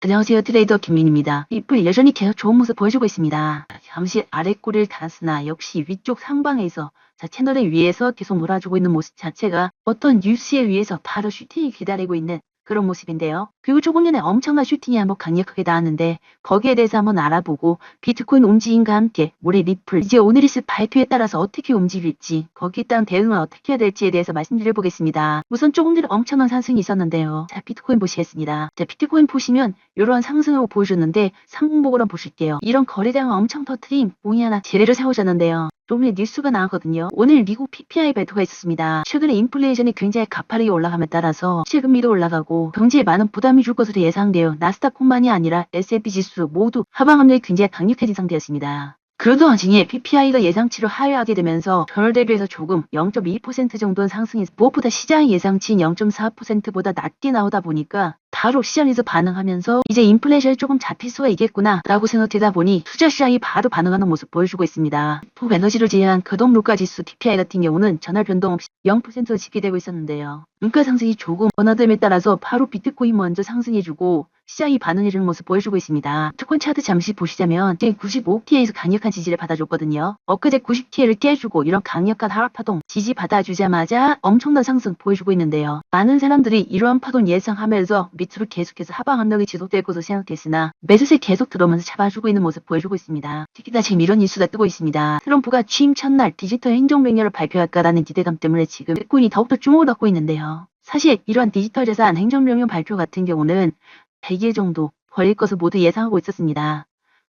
안녕하세요. 트레이더 김민입니다. 리플 여전히 계속 좋은 모습 보여주고 있습니다. 잠시 아래 꼬리를 달았으나 역시 위쪽 상방에서 채널의 위에서 계속 놀아주고 있는 모습 자체가 어떤 뉴스에 의해서 바로 슈팅이 기다리고 있는 그런 모습인데요. 그리고 조금 전에 엄청난 슈팅이 한번 강력하게 나왔는데 거기에 대해서 한번 알아보고 비트코인 움직임과 함께 올해 리플 이제 오늘 있을 발표에 따라서 어떻게 움직일지 거기에 따른 대응을 어떻게 해야 될지에 대해서 말씀드려보겠습니다. 우선 조금 전에 엄청난 상승이 있었는데요. 자, 비트코인 보시겠습니다. 자, 비트코인 보시면 이러한 상승을 보여줬는데 상봉복을 한번 보실게요. 이런 거래량을 엄청 터트린 봉이 하나 재래를 세워졌는데요. 조금 전에 뉴스가 나왔거든요. 오늘 미국 PPI 발표가 있었습니다. 최근에 인플레이션이 굉장히 가파르게 올라감에 따라서 세금리도 올라가고 경제에 많은 부담이 줄 것으로 예상되어 나스닥뿐만이 아니라 S&P 지수 모두 하방 압력이 굉장히 강력해진 상태였습니다. 그러던 와중에 PPI가 예상치를 하회하게 되면서 전월 대비해서 조금 0.2% 정도는 상승해서 무엇보다 시장의 예상치인 0.4%보다 낮게 나오다 보니까 바로 시장에서 반응하면서 이제 인플레이션이 조금 잡힐 수가 있겠구나 라고 생각되다 보니 투자 시장이 바로 반응하는 모습 보여주고 있습니다. 톱 에너지를 제외한 거동 물가 지수 TPI 같은 경우는 전날 변동 없이 0%로 집계되고 있었는데요. 물가 상승이 조금 원화됨에 따라서 바로 비트코인 먼저 상승해주고 시장이 반응해주는 모습 보여주고 있습니다. 비트코인 차트 잠시 보시자면 지금 95TA에서 강력한 지지를 받아줬거든요. 엊그제 90TA를 깨주고 이런 강력한 하락 파동 지지 받아주자마자 엄청난 상승 보여주고 있는데요. 많은 사람들이 이러한 파동 예상하면서 밑으로 계속해서 하방 압력이 지속될 것으로 생각됐으나 매수세 계속 들어오면서 잡아주고 있는 모습 보여주고 있습니다. 특히나 지금 이런 뉴스가 뜨고 있습니다. 트럼프가 취임 첫날 디지털 행정명령을 발표할까라는 기대감 때문에 지금 비트코인이 더욱더 주목을 받고 있는데요. 사실 이러한 디지털 자산 행정명령 발표 같은 경우는 100일 정도 걸릴 것을 모두 예상하고 있었습니다.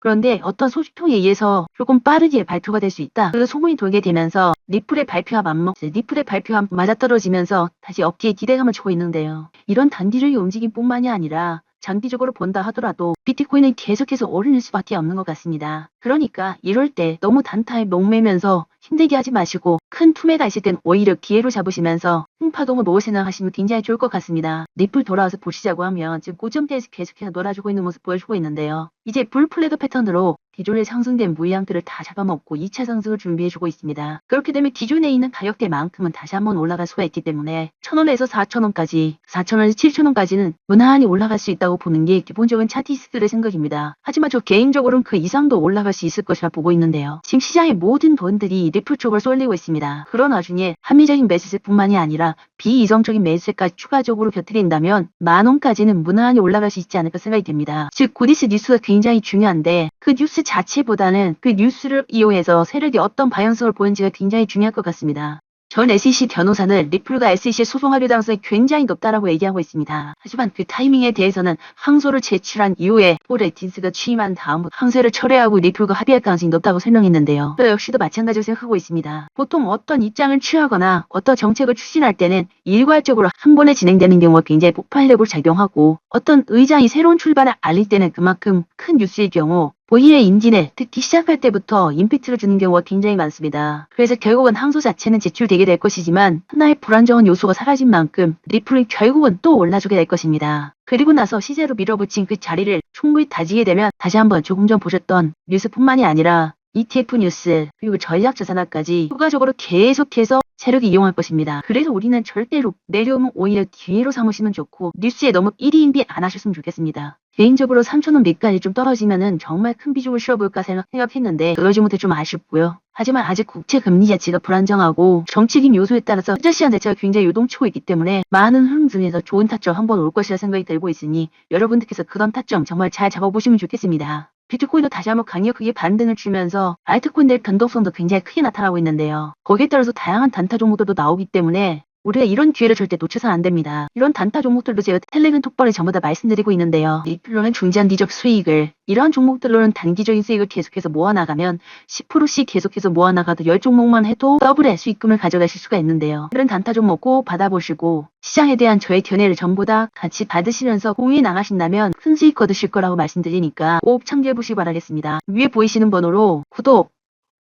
그런데 어떤 소식통에 의해서 조금 빠르게 발표가 될 수 있다. 그 소문이 돌게 되면서 리플의 발표와 리플의 발표와 맞아떨어지면서 다시 업계에 기대감을 주고 있는데요. 이런 단기적인 움직임뿐만이 아니라 장기적으로 본다 하더라도 비트코인은 계속해서 오르는 수밖에 없는 것 같습니다. 그러니까 이럴 때 너무 단타에 목매면서 힘들게 하지 마시고 큰 투매가 있을 땐 오히려 기회로 잡으시면서 흥파동을 모을 생각하시면 굉장히 좋을 것 같습니다. 리플 돌아와서 보시자고 하면 지금 고점대에서 계속해서 놀아주고 있는 모습 보여주고 있는데요. 이제 불플래그 패턴으로 기존에 상승된 무이항들을 다 잡아먹고 2차 상승을 준비해주고 있습니다. 그렇게 되면 기존에 있는 가격대만큼은 다시 한번 올라갈 수가 있기 때문에 1,000원에서 4,000원까지 4,000원에서 7,000원까지는 무난히 올라갈 수 있다고 보는 게 기본적인 차티스트의 생각입니다. 하지만 저 개인적으로는 그 이상도 올라갈 수 있을 것이라 보고 있는데요. 지금 시장의 모든 돈들이 리플 쪽을 쏠리고 있습니다. 그런 와중에 합리적인 매수세뿐만이 아니라 비이성적인 매수세까지 추가적으로 곁들인다면 만원까지는 무난히 올라갈 수 있지 않을까 생각이 됩니다. 즉 고디스 뉴스가 굉장히 중요한데 그 뉴스 자체보다는 그 뉴스를 이용해서 세력이 어떤 방향성을 보이는지가 굉장히 중요할 것 같습니다. 전 SEC 변호사는 리플과 SEC 소송 합의 가능성이 굉장히 높다라고 얘기하고 있습니다. 하지만 그 타이밍에 대해서는 항소를 제출한 이후에 폴 애킨스가 취임한 다음 항소를 철회하고 리플과 합의할 가능성이 높다고 설명했는데요. 또 역시도 마찬가지로 생각하고 있습니다. 보통 어떤 입장을 취하거나 어떤 정책을 추진할 때는 일괄적으로 한 번에 진행되는 경우가 굉장히 폭발력으로 작용하고 어떤 의장이 새로운 출발을 알릴 때는 그만큼 큰 뉴스의 경우 오히려 임진에 특히 시작할 때부터 임팩트를 주는 경우가 굉장히 많습니다. 그래서 결국은 항소 자체는 제출되게 될 것이지만 하나의 불안정한 요소가 사라진 만큼 리플이 결국은 또 올라주게 될 것입니다. 그리고 나서 시세로 밀어붙인 그 자리를 충분히 다지게 되면 다시 한번 조금 전 보셨던 뉴스뿐만이 아니라 ETF 뉴스 그리고 전략자산화까지 추가적으로 계속해서 세력이 이용할 것입니다. 그래서 우리는 절대로 내려오면 오히려 기회로 삼으시면 좋고 뉴스에 너무 1인비 안 하셨으면 좋겠습니다. 개인적으로 3,000원 밑까지 좀 떨어지면은 정말 큰 비중을 실어볼까 생각했는데 그러지 못해 좀 아쉽고요. 하지만 아직 국채 금리 자체가 불안정하고 정치적인 요소에 따라서 투자 시장 자체가 굉장히 요동치고 있기 때문에 많은 흐름 중에서 좋은 타점 한번 올 것이라 생각이 들고 있으니 여러분들께서 그런 타점 정말 잘 잡아보시면 좋겠습니다. 비트코인도 다시 한번 강력하게 반등을 주면서 알트코인들의 변동성도 굉장히 크게 나타나고 있는데요. 거기에 따라서 다양한 단타 종목들도 나오기 때문에 우리가 이런 기회를 절대 놓쳐서는 안 됩니다. 이런 단타 종목들도 제가 텔레그램 톡방에 전부 다 말씀드리고 있는데요. 리플로는 중장기적 수익을, 이러한 종목들로는 단기적인 수익을 계속해서 모아나가면 10%씩 계속해서 모아나가도 10종목만 해도 더블의 수익금을 가져가실 수가 있는데요. 이런 단타 종목 꼭 받아보시고 시장에 대한 저의 견해를 전부 다 같이 받으시면서 공유해 나가신다면 큰 수익 거두실 거라고 말씀드리니까 꼭 참조해 보시기 바라겠습니다. 위에 보이시는 번호로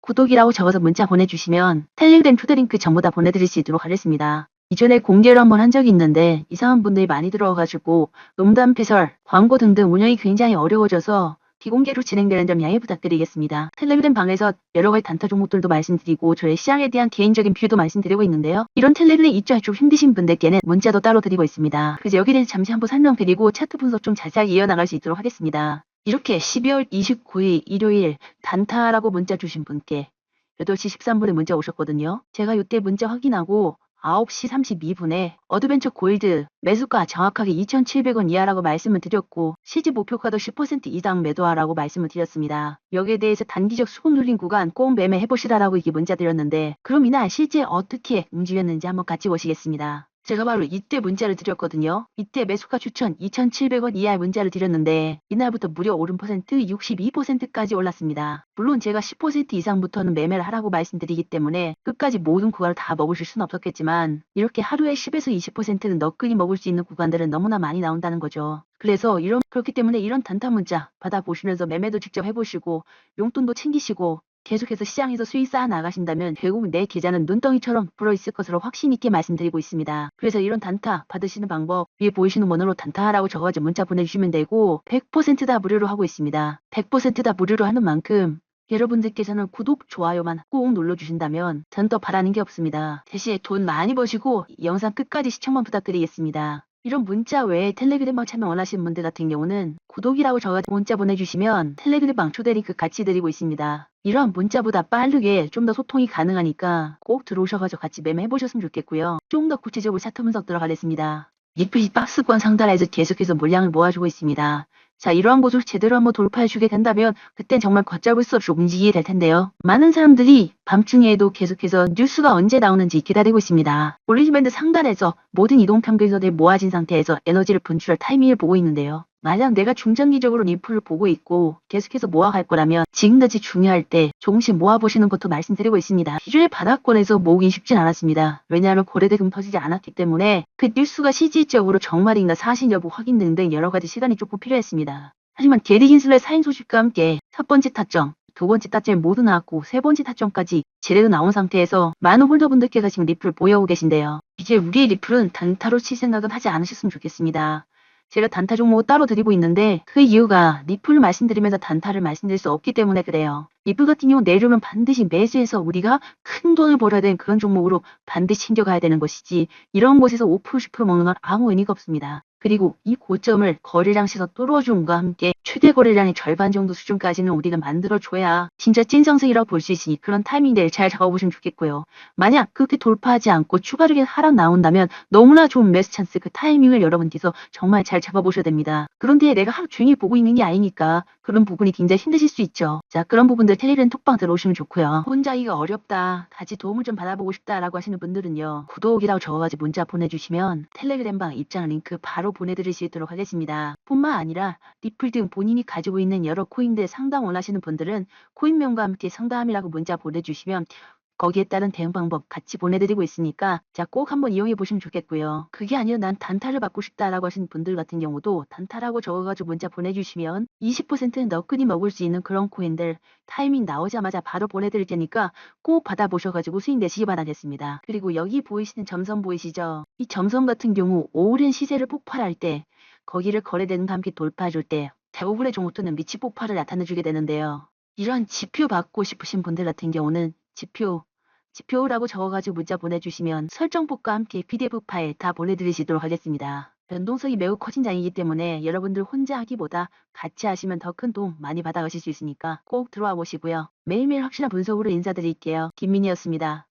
구독이라고 적어서 문자 보내주시면 텔레그램 초대링크 전부 다 보내드릴 수 있도록 하겠습니다. 이전에 공개를 한번 한 적이 있는데 이상한 분들이 많이 들어와가지고 농담 패설, 광고 등등 운영이 굉장히 어려워져서 비공개로 진행되는 점 양해 부탁드리겠습니다. 텔레그램 방에서 여러 가지 단타 종목들도 말씀드리고 저의 시장에 대한 개인적인 뷰도 말씀드리고 있는데요. 이런 텔레그램에 입주할 좀 힘드신 분들께는 문자도 따로 드리고 있습니다. 그래서 여기에 대해서 잠시 한번 설명드리고 차트 분석 좀 자세하게 이어나갈 수 있도록 하겠습니다. 이렇게 12월 29일 일요일 단타라고 문자 주신 분께 8시 13분에 문자 오셨거든요. 제가 이때 문자 확인하고 9시 32분에 어드벤처 골드 매수가 정확하게 2,700원 이하라고 말씀을 드렸고 시지 목표가도 10% 이상 매도하라고 말씀을 드렸습니다. 여기에 대해서 단기적 수급 눌린 구간 꼭 매매해보시라라고 이게 문자 드렸는데 그럼 이날 실제 어떻게 움직였는지 한번 같이 보시겠습니다. 제가 바로 이때 문자를 드렸거든요. 이때 매수가 추천 2,700원 이하의 문자를 드렸는데 이날부터 무려 오른 퍼센트 62%까지 올랐습니다. 물론 제가 10% 이상부터는 매매를 하라고 말씀드리기 때문에 끝까지 모든 구간을 다 먹으실 수는 없었겠지만 이렇게 하루에 10에서 20%는 너끈히 먹을 수 있는 구간들은 너무나 많이 나온다는 거죠. 그래서 그렇기 때문에 이런 단타 문자 받아보시면서 매매도 직접 해보시고 용돈도 챙기시고 계속해서 시장에서 수익 쌓아 나가신다면 결국 내 계좌는 눈덩이처럼 불어있을 것으로 확신 있게 말씀드리고 있습니다. 그래서 이런 단타 받으시는 방법 위에 보이시는 번호로 단타라고 적어가지고 문자 보내주시면 되고 100% 다 무료로 하고 있습니다. 100%다 무료로 하는 만큼 여러분들께서는 구독, 좋아요만 꼭 눌러주신다면 전 더 바라는 게 없습니다. 대신에 돈 많이 버시고 이 영상 끝까지 시청만 부탁드리겠습니다. 이런 문자 외에 텔레그램방 참여 원하시는 분들 같은 경우는 구독이라고 적어가지고 문자 보내주시면 텔레그램방 초대 링크 같이 드리고 있습니다. 이러한 문자보다 빠르게 좀 더 소통이 가능하니까 꼭 들어오셔가지고 같이 매매해보셨으면 좋겠고요. 좀 더 구체적으로 차트 분석 들어가겠습니다. 리플이 박스권 상단에서 계속해서 물량을 모아주고 있습니다. 자, 이러한 곳을 제대로 한번 돌파해주게 된다면 그땐 정말 걷잡을 수 없이 움직이게 될 텐데요. 많은 사람들이 밤중에도 계속해서 뉴스가 언제 나오는지 기다리고 있습니다. 볼리지밴드 상단에서 모든 이동평균선이 모아진 상태에서 에너지를 분출할 타이밍을 보고 있는데요. 만약 내가 중장기적으로 리플을 보고 있고 계속해서 모아갈 거라면 지금까지 중요할 때 조금씩 모아보시는 것도 말씀드리고 있습니다. 기존의 바닥권에서 모으긴 쉽진 않았습니다. 왜냐하면 거래대금 터지지 않았기 때문에 그 뉴스가 실질적으로 정말인가 사실 여부 확인 등등 여러 가지 시간이 조금 필요했습니다. 하지만 게리 긴슬의 사인 소식과 함께 첫 번째 타점, 두 번째 타점이 모두 나왔고 세 번째 타점까지 제대로 나온 상태에서 많은 홀더분들께서 지금 리플을 보여오고 계신데요. 이제 우리의 리플은 단타로 칠 생각은 하지 않으셨으면 좋겠습니다. 제가 단타 종목을 따로 드리고 있는데 그 이유가 리플을 말씀드리면서 단타를 말씀드릴 수 없기 때문에 그래요. 리플 같은 경우 내려오면 반드시 매수해서 우리가 큰 돈을 벌어야 되는 그런 종목으로 반드시 챙겨가야 되는 것이지 이런 곳에서 5% 10% 먹는 건 아무 의미가 없습니다. 그리고 이 고점을 거래량 시서 뚫어줌과 함께 최대 거래량의 절반 정도 수준까지는 우리가 만들어줘야 진짜 찐상승이라고 볼 수 있으니 그런 타이밍들 잘 잡아보시면 좋겠고요. 만약 그렇게 돌파하지 않고 추가적인 하락 나온다면 너무나 좋은 매수 찬스 그 타이밍을 여러분께서 정말 잘 잡아보셔야 됩니다. 그런데 내가 하루 종일 보고 있는 게 아니니까 그런 부분이 굉장히 힘드실 수 있죠. 자, 그런 부분들 텔레그램 톡방 들어오시면 좋고요. 혼자 이거 어렵다, 같이 도움을 좀 받아보고 싶다라고 하시는 분들은요. 구독이라고 적어가지고 문자 보내주시면 텔레그램방 입장 링크 바로 보내드릴 수 있도록 하겠습니다. 뿐만 아니라 리플 등 본인이 가지고 있는 여러 코인들 상담 원하시는 분들은 코인명과 함께 상담이라고 문자 보내주시면 거기에 따른 대응 방법 같이 보내드리고 있으니까 자, 꼭 한번 이용해 보시면 좋겠고요. 그게 아니라 난 단타를 받고 싶다라고 하시는 분들 같은 경우도 단타라고 적어가지고 문자 보내주시면 20%는 너끈히 먹을 수 있는 그런 코인들 타이밍 나오자마자 바로 보내드릴 테니까 꼭 받아보셔가지고 수익 내시기 바라겠습니다. 그리고 여기 보이시는 점선 보이시죠? 이 점선 같은 경우 오랜 시세를 폭발할 때 거기를 거래되는 함께 돌파해줄 때 대부분의 종목들은 미치 폭발을 나타내주게 되는데요. 이런 지표 받고 싶으신 분들 같은 경우는 지표라고 적어가지고 문자 보내주시면 설정법과 함께 PDF 파일 다 보내드리도록 하겠습니다. 변동성이 매우 커진 장이기 때문에 여러분들 혼자 하기보다 같이 하시면 더 큰 도움 많이 받아가실 수 있으니까 꼭 들어와 보시고요. 매일매일 확실한 분석으로 인사드릴게요. 김민희였습니다.